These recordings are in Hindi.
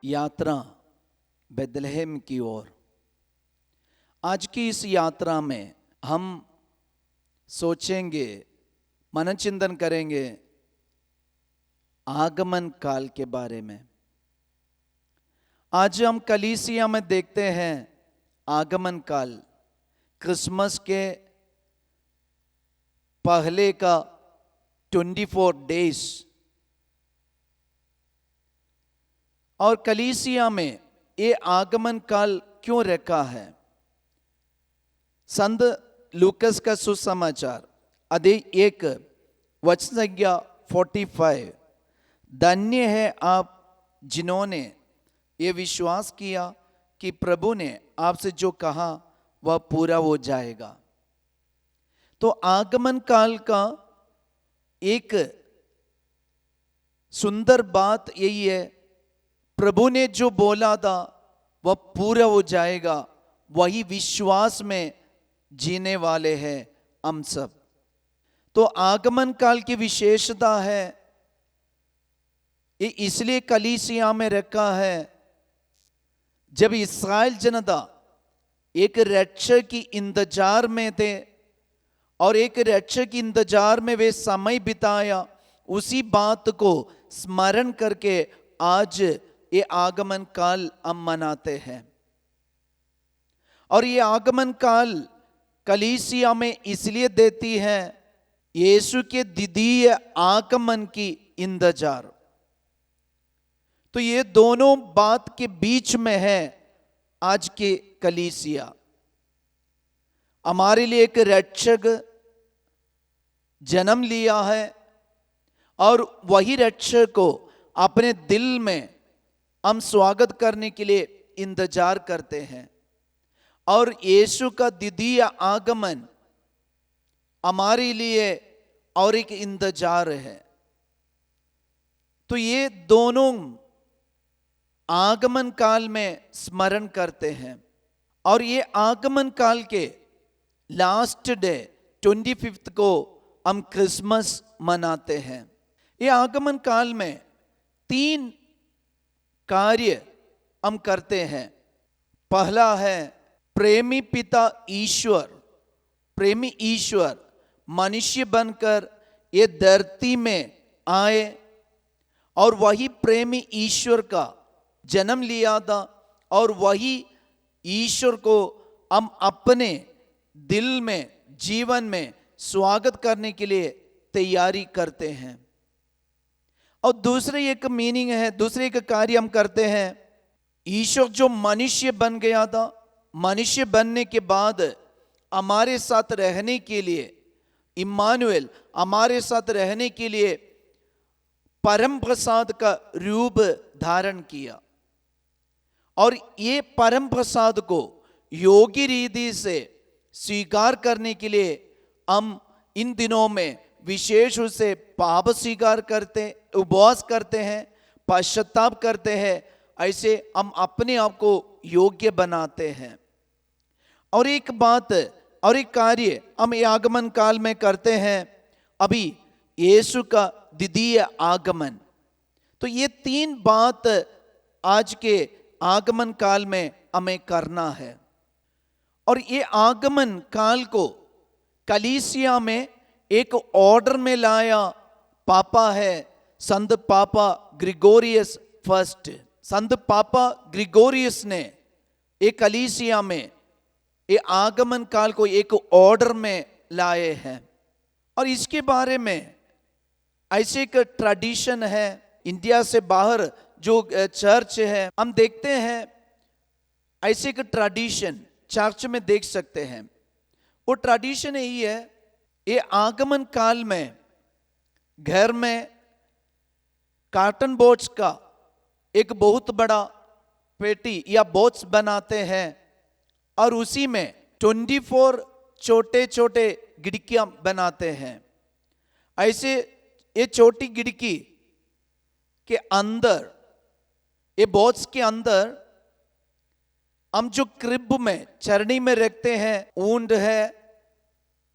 यात्रा बेथलेहम की ओर। आज की इस यात्रा में हम सोचेंगे, मननचिंतन करेंगे आगमन काल के बारे में। आज हम कलीसिया में देखते हैं आगमन काल, क्रिसमस के पहले का 24 डेज, और कलीसिया में ये आगमन काल क्यों रखा है। संत लूकस का सुसमाचार अध्याय 1 वचन संख्या 45। धन्य है आप जिन्होंने ये विश्वास किया कि प्रभु ने आपसे जो कहा वह पूरा हो जाएगा। तो आगमन काल का एक सुंदर बात यही है, प्रभु ने जो बोला था वह पूरा हो जाएगा। वही विश्वास में जीने वाले हैं हम सब। तो आगमन काल की विशेषता है, ये इसलिए कलीसिया में रखा है, जब इस्राएल जनता एक रक्षक की इंतजार में थे और एक रक्षक की इंतजार में वे समय बिताया, उसी बात को स्मरण करके आज ये आगमन काल हम मनाते हैं। और ये आगमन काल कलीसिया में इसलिए देती है, यीशु के द्वितीय आगमन की इंतजार। तो ये दोनों बात के बीच में है आज के कलीसिया। हमारे लिए एक रक्षक जन्म लिया है और वही रक्षक को अपने दिल में हम स्वागत करने के लिए इंतजार करते हैं। और यीशु का द्वितीय आगमन हमारे लिए और एक इंतजार है। तो ये दोनों आगमन काल में स्मरण करते हैं। और ये आगमन काल के लास्ट डे 25 को हम क्रिसमस मनाते हैं। ये आगमन काल में 3 कार्य हम करते हैं। पहला है प्रेमी पिता ईश्वर, प्रेमी ईश्वर मनुष्य बनकर ये धरती में आए और वही प्रेमी ईश्वर का जन्म लिया था और वही ईश्वर को हम अपने दिल में, जीवन में स्वागत करने के लिए तैयारी करते हैं। और दूसरे एक मीनिंग है, दूसरे एक कार्य हम करते हैं, ईश्वर जो मनुष्य बन गया था, मनुष्य बनने के बाद हमारे साथ रहने के लिए, इम्मानुएल हमारे साथ रहने के लिए परम प्रसाद का रूप धारण किया। और ये परम प्रसाद को योग्य रीति से स्वीकार करने के लिए हम इन दिनों में विशेष रूप से पाप स्वीकार करते, उपवास करते हैं, पश्चाताप करते हैं। ऐसे हम अपने आप को योग्य बनाते हैं। और एक बात और एक कार्य हम ये आगमन काल में करते हैं, अभी यीशु का द्वितीय आगमन। तो ये 3 बात आज के आगमन काल में हमें करना है। और ये आगमन काल को कलीसिया में एक ऑर्डर में लाया पापा है संत पापा ग्रिगोरियस फर्स्ट। संत पापा ग्रिगोरियस ने एक कलीसिया में ये आगमन काल को एक ऑर्डर में लाए हैं। और इसके बारे में ऐसे एक ट्रेडिशन है, इंडिया से बाहर जो चर्च है, हम देखते हैं ऐसे एक ट्रेडिशन चर्च में देख सकते हैं। वो ट्रेडिशन यही है, ये आगमन काल में घर में कार्टन बॉक्स का एक बहुत बड़ा पेटी या बॉक्स बनाते हैं और उसी में 24 छोटे छोटे खिड़कियां बनाते हैं। ऐसे ये छोटी खिड़की के अंदर, ये बॉक्स के अंदर हम जो क्रिब में, चरनी में रखते हैं, ऊंट है,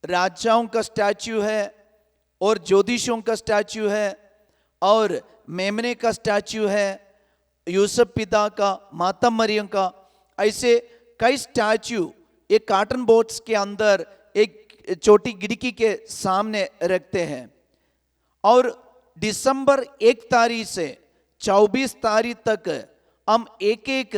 राजाओं का स्टैच्यू है और ज्योतिषियों का स्टैच्यू है और मेमने का स्टैच्यू है यूसुफ पिता का, माता मरियम का, ऐसे कई स्टैच्यू एक कार्टन बॉक्स के अंदर एक छोटी खिड़की के सामने रखते हैं। और दिसंबर 1 तारीख से 24 तारीख तक हम एक एक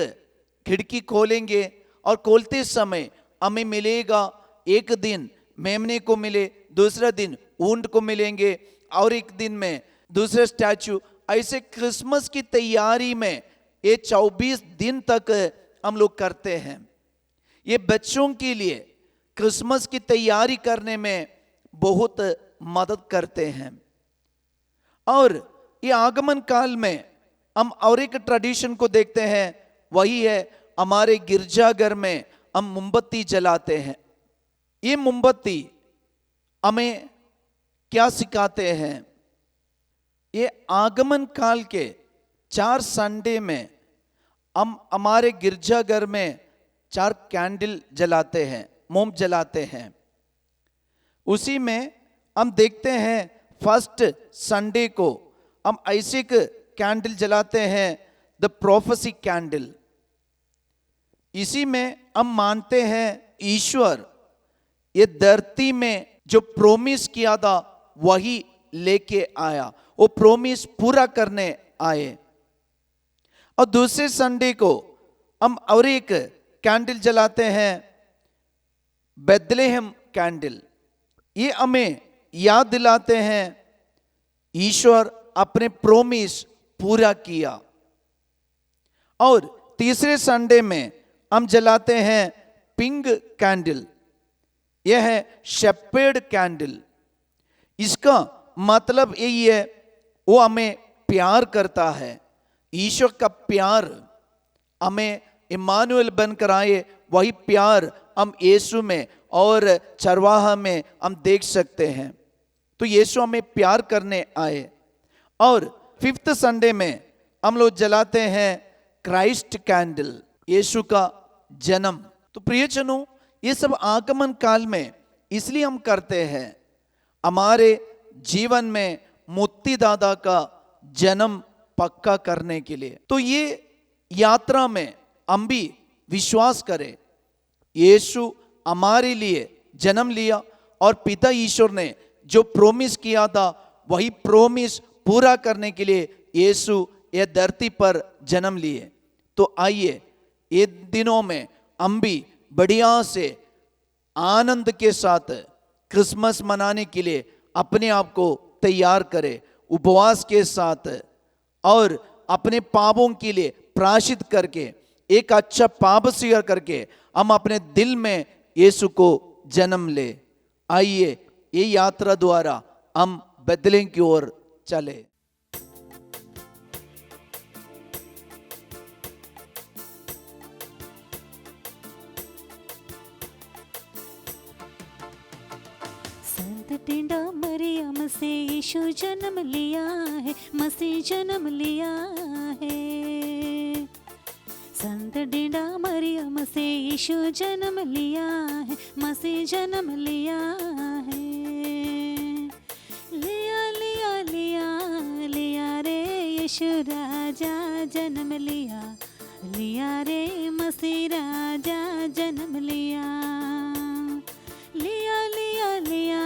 खिड़की खोलेंगे और खोलते समय हमें मिलेगा, एक दिन मेमने को मिले, दूसरा दिन ऊंट को मिलेंगे, और एक दिन में दूसरे स्टैचू। ऐसे क्रिसमस की तैयारी में ये 24 दिन तक हम लोग करते हैं। ये बच्चों के लिए क्रिसमस की तैयारी करने में बहुत मदद करते हैं। और ये आगमन काल में हम और एक ट्रेडिशन को देखते हैं, वही है हमारे गिरजाघर में हम मोमबत्ती जलाते हैं। ये मोमबत्ती हमें क्या सिखाते हैं? ये आगमन काल के 4 संडे में हम हमारे गिरजाघर में 4 कैंडल जलाते हैं, मोम जलाते हैं। उसी में हम देखते हैं फर्स्ट संडे को हम ऐसे कैंडल जलाते हैं, द प्रोफेसी कैंडल। इसी में हम मानते हैं ईश्वर ये धरती में जो प्रोमिस किया था वही लेके आया, वो प्रोमिस पूरा करने आए। और दूसरे संडे को हम और एक कैंडल जलाते हैं, बेथलेहम कैंडल। ये हमें याद दिलाते हैं ईश्वर अपने प्रोमिस पूरा किया। और तीसरे संडे में हम जलाते हैं पिंक कैंडल, यह है शेपर्ड कैंडल। इसका मतलब यही है, वो हमें प्यार करता है। ईश्वर का प्यार हमें इमानुएल बनकर आए, वही प्यार हम यीशु में और चरवाहा में हम देख सकते हैं। तो यीशु हमें प्यार करने आए। और 5th संडे में हम लोग जलाते हैं क्राइस्ट कैंडल, यीशु का जन्म। तो प्रियजनों, ये सब आगमन काल में इसलिए हम करते हैं, हमारे जीवन में मुक्तिदाता का जन्म पक्का करने के लिए। तो ये यात्रा में हम भी विश्वास करें, यीशु हमारे लिए जन्म लिया और पिता ईश्वर ने जो प्रोमिस किया था वही प्रोमिस पूरा करने के लिए यीशु ये धरती पर जन्म लिए। तो आइए ये दिनों में हम भी बढ़िया से आनंद के साथ क्रिसमस मनाने के लिए अपने आप को तैयार करें, उपवास के साथ, और अपने पापों के लिए प्रायश्चित करके एक अच्छा पाप स्वीकार करके हम अपने दिल में यीशु को जन्म ले। आइए ये यात्रा द्वारा हम बेथलेहम की ओर चले। संत टिंडा मरियम से यीशु जन्म लिया है, मसीह जन्म लिया है। संत टिंडा मरियम से यीशु जन्म लिया है, मसीह जन्म लिया है। लिया लिया लिया लिया रे यीशु राजा जन्म लिया, लिया रे मसीह राजा जन्म लिया। लिया लिया लिया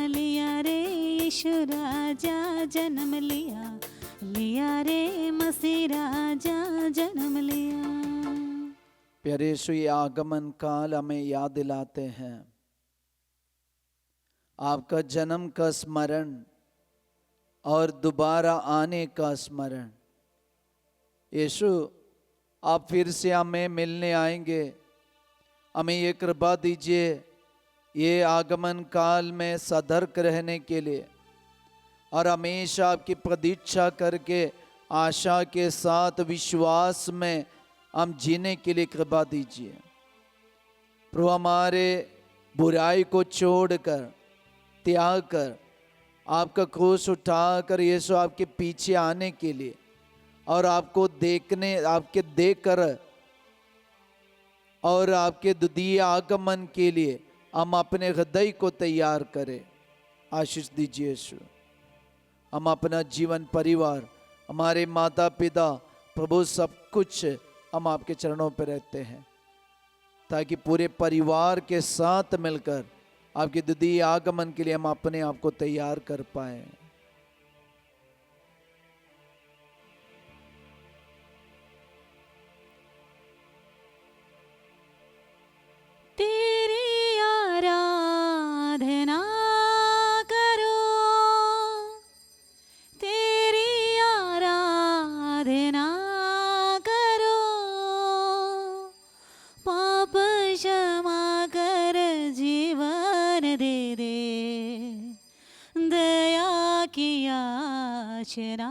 लिया रे यीशु राजा जन्म लिया, लिया रे मसीह राजा जन्म लिया। प्यारे यीशु, ये आगमन काल हमें याद दिलाते हैं आपका जन्म का स्मरण और दोबारा आने का स्मरण। यीशु, आप फिर से हमें मिलने आएंगे, हमें ये कृपा दीजिए ये आगमन काल में सतर्क रहने के लिए और हमेशा आपकी प्रतीक्षा करके आशा के साथ विश्वास में हम जीने के लिए कृपा दीजिए। प्रभु, हमारे बुराई को छोड़कर त्याग कर आपका क्रूस उठाकर यीशु आपके पीछे आने के लिए और आपको देखने, आपके देखकर और आपके द्वितीय आगमन के लिए हम अपने हृदय को तैयार करें। आशीष दीजिए यीशु। हम अपना जीवन, परिवार, हमारे माता पिता, प्रभु सब कुछ हम आपके चरणों पर रहते हैं, ताकि पूरे परिवार के साथ मिलकर आपके द्वितीय आगमन के लिए हम अपने आप को तैयार कर पाए। तेरी आराधना करो, तेरी आराधना करो, पाप क्षमा कर जीवन दे दे, दया की याचना